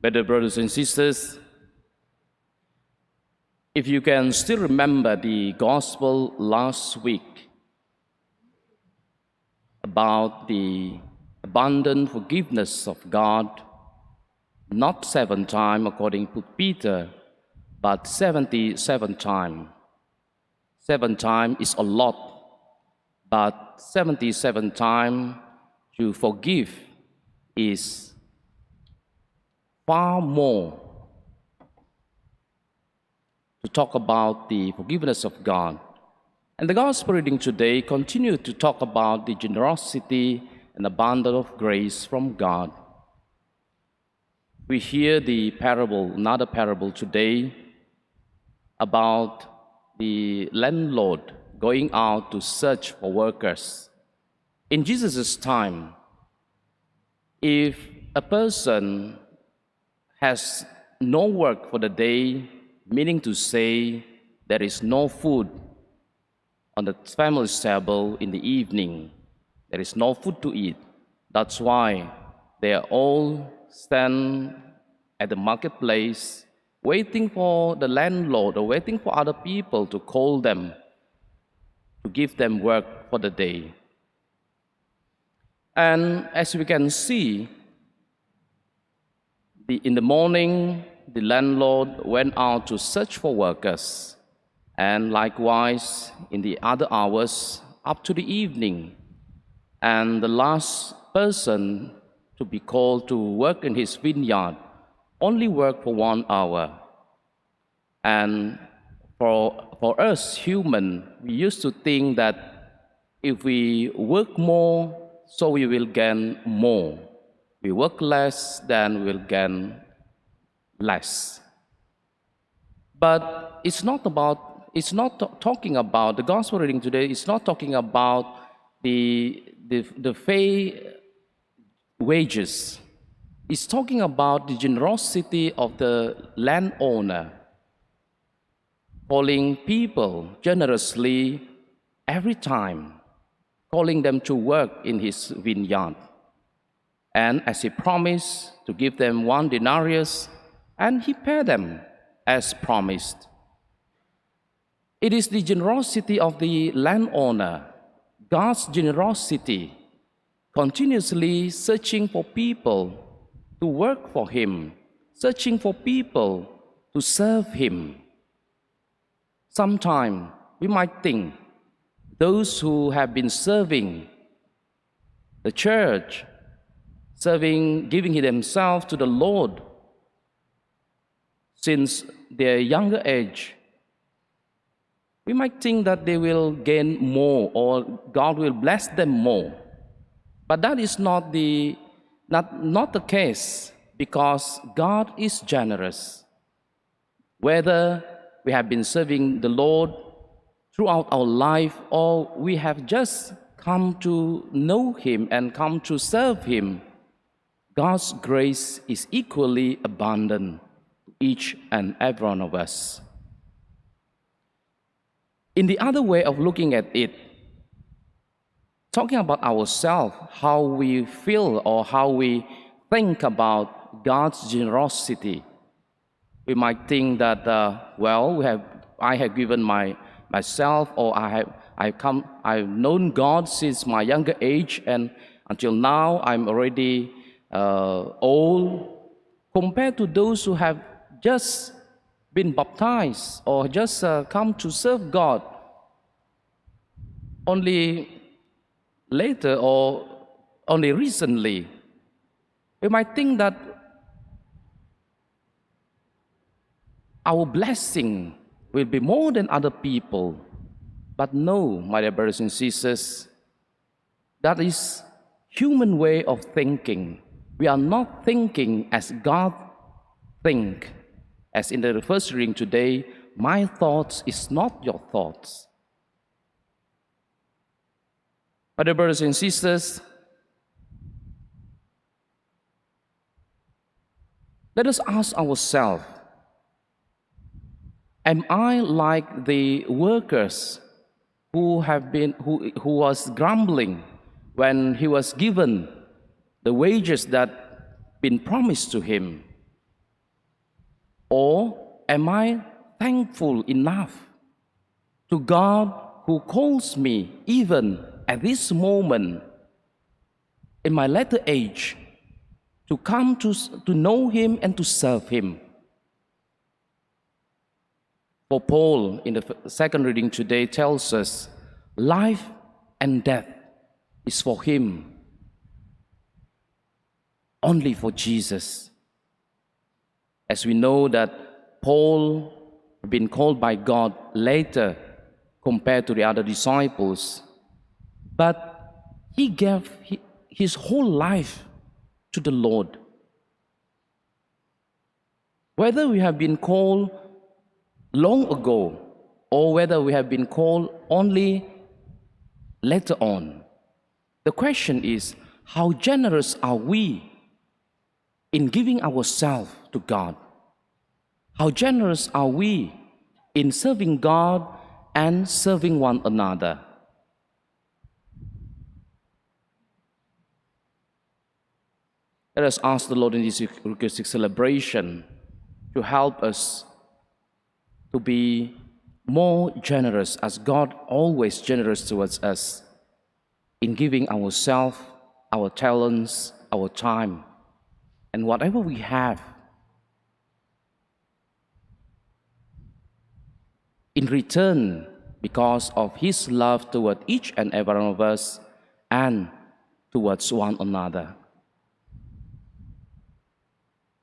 Better brothers and sisters, if you can still remember the gospel last week about the abundant forgiveness of God, not 7 times according to Peter, but 77 times. 7 times is a lot, but 77 times to forgive is far more to talk about the forgiveness of God. And the gospel reading today continues to talk about the generosity and abundance of grace from God. We hear the parable, another parable today, about the landlord going out to search for workers. In Jesus' time, if a person has no work for the day, meaning to say there is no food on the family's table in the evening, there is no food to eat. That's why they are all stand at the marketplace waiting for the landlord or waiting for other people to call them to give them work for the day. And as we can see, in the morning, the landlord went out to search for workers, and likewise in the other hours up to the evening. And the last person to be called to work in his vineyard only worked for 1 hour. And for us human, we used to think that if we work more, so we will gain more. We work less, then we'll gain less. But it's not talking about, the gospel reading today is not talking about the fair wages. It's talking about the generosity of the landowner, calling people generously every time, calling them to work in his vineyard. And as he promised to give them 1 denarius, and he paid them as promised. It is the generosity of the landowner, God's generosity, continuously searching for people to work for him, searching for people to serve him. Sometimes we might think those who have been serving the church, giving themselves to the Lord since their younger age, we might think that they will gain more or God will bless them more. But that is not the case, because God is generous. Whether we have been serving the Lord throughout our life or we have just come to know Him and come to serve Him, God's grace is equally abundant to each and every one of us. In the other way of looking at it, talking about ourselves, how we feel or how we think about God's generosity, we might think that, I have given myself, or I've known God since my younger age, and until now I'm already old, compared to those who have just been baptized or just come to serve God only later or only recently. We might think that our blessing will be more than other people. But no, my dear brothers and sisters, that is human way of thinking. We are not thinking as God think. As in the first reading today, my thoughts is not your thoughts. My dear brothers and sisters, let us ask ourselves, am I like the workers who was grumbling when he was given the wages that been promised to him? Or am I thankful enough to God who calls me even at this moment in my latter age to come to know Him and to serve Him? For Paul, in the second reading today, tells us life and death is for him, only for Jesus. As we know that Paul had been called by God later compared to the other disciples, but he gave his whole life to the Lord. Whether we have been called long ago or whether we have been called only later on, the question is, how generous are we in giving ourselves to God? How generous are we in serving God and serving one another? Let us ask the Lord in this Eucharistic celebration to help us to be more generous, as God always generous towards us in giving ourselves, our talents, our time, and whatever we have in return because of His love toward each and every one of us and towards one another.